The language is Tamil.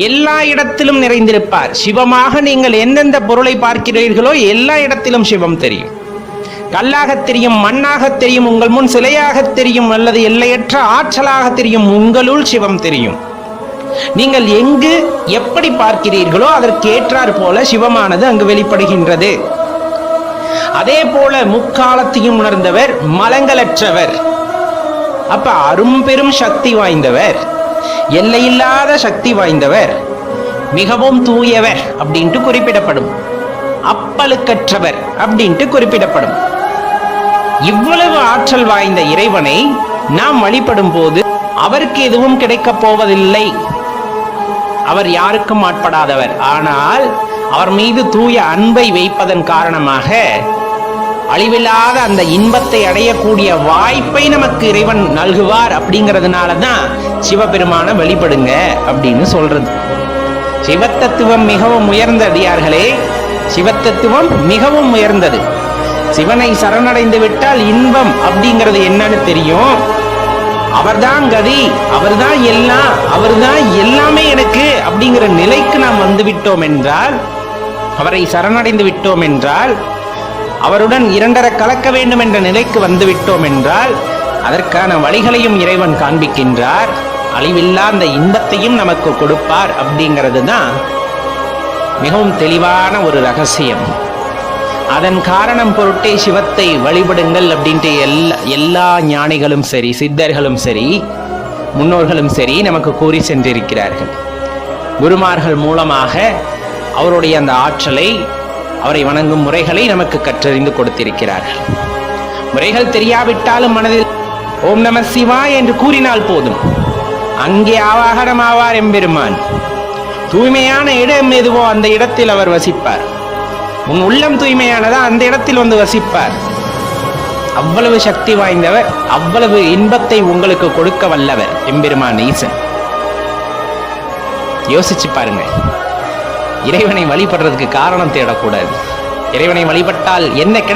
எல்லா இடத்திலும் நிறைந்திருப்பார். சிவமாக நீங்கள் எந்தெந்த பொருளை பார்க்கிறீர்களோ எல்லா இடத்திலும் சிவம் தெரியும். கல்லாக தெரியும், மண்ணாக தெரியும், உங்கள் முன் சிலையாக தெரியும், அல்லது எல்லையற்ற ஆற்றலாக தெரியும், உங்களுள் சிவம் தெரியும். நீங்கள் எங்கு எப்படி பார்க்கிறீர்களோ அதற்கு ஏற்றாற் போல சிவமானது அங்கு வெளிப்படுகின்றது. அதே போல முக்காலத்தையும் உணர்ந்தவர், மலங்களற்றவர், அப்ப அரும்பெரும் சக்தி வாய்ந்தவர், எல்லையில்லாத சக்தி வாய்ந்தவர், மிகவும் தூயவர் அப்படின்ட்டு குறிப்பிடப்படும். அப்பழுக்கற்றவர் அப்படின்ட்டு குறிப்பிடப்படும். இவ்வளவு ஆற்றல் வாய்ந்த இறைவனை நாம் வழிபடும் போது அவருக்கு எதுவும் கிடைக்கப் போவதில்லை. அவர் யாருக்கும் ஆட்படாதவர். ஆனால் அவர் மீது தூய அன்பை வைப்பதன் காரணமாக அழிவில்லாத அந்த இன்பத்தை அடையக்கூடிய வாய்ப்பை நமக்கு இறைவன் நல்குவார். அப்படிங்கிறதுனால தான் சிவபெருமான வழிபடுங்க அப்படின்னு சொல்றது. சிவத்தத்துவம் மிகவும் உயர்ந்த அடியார்களே, சிவத்தத்துவம் மிகவும் உயர்ந்தது. சிவனை சரணடைந்து விட்டால் இன்பம் அப்படிங்கிறது என்னன்னு தெரியும். அவர்தான் கதி, அவர்தான் எல்லாம், அவர்தான் எல்லாமே எனக்கு அப்படிங்கிற நிலைக்கு நாம் வந்து விட்டோம் என்றால், அவரை சரணடைந்து விட்டோம் என்றால், அவருடன் இரண்டர கலக்க வேண்டும் என்ற நிலைக்கு வந்து விட்டோம் என்றால், அதற்கான வழிகளையும் இறைவன் காண்பிக்கின்றார். அழிவில்லா அந்த இன்பத்தையும் நமக்கு கொடுப்பார். அப்படிங்கிறது தான் மிகவும் தெளிவான ஒரு ரகசியம். அதன் காரணம் பொருட்டே சிவத்தை வழிபடுங்கள் அப்படின்ட்டு எல்லா ஞானிகளும் சரி, சித்தர்களும் சரி, முன்னோர்களும் சரி நமக்கு கூறி சென்றிருக்கிறார்கள். குருமார்கள் மூலமாக அவருடைய அந்த ஆற்றலை, அவரை வணங்கும் முறைகளை நமக்கு கற்றறிந்து கொடுத்திருக்கிறார்கள். முறைகள் தெரியாவிட்டாலும் மனதில் ஓம் நம சிவாய என்று கூறினால் போதும், அங்கே ஆவாகனமாவார் எம்பெருமான். தூய்மையான இடம் எதுவோ அந்த இடத்தில் அவர் வசிப்பார். உன் உள்ளம் தூய்மையானதா அந்த இடத்தில் வந்து வசிப்பார். அவ்வளவு சக்தி வாய்ந்தவர், அவ்வளவு இன்பத்தை உங்களுக்கு கொடுக்க வல்லவர் எம்பெருமான் ஈசன். யோசிச்சு பாருங்க. இறைவனை வழிபடுறதுக்கு காரணம் தேடக்கூடாது. இறைவனை வழிபட்டால் என்ன கிடைக்கும்?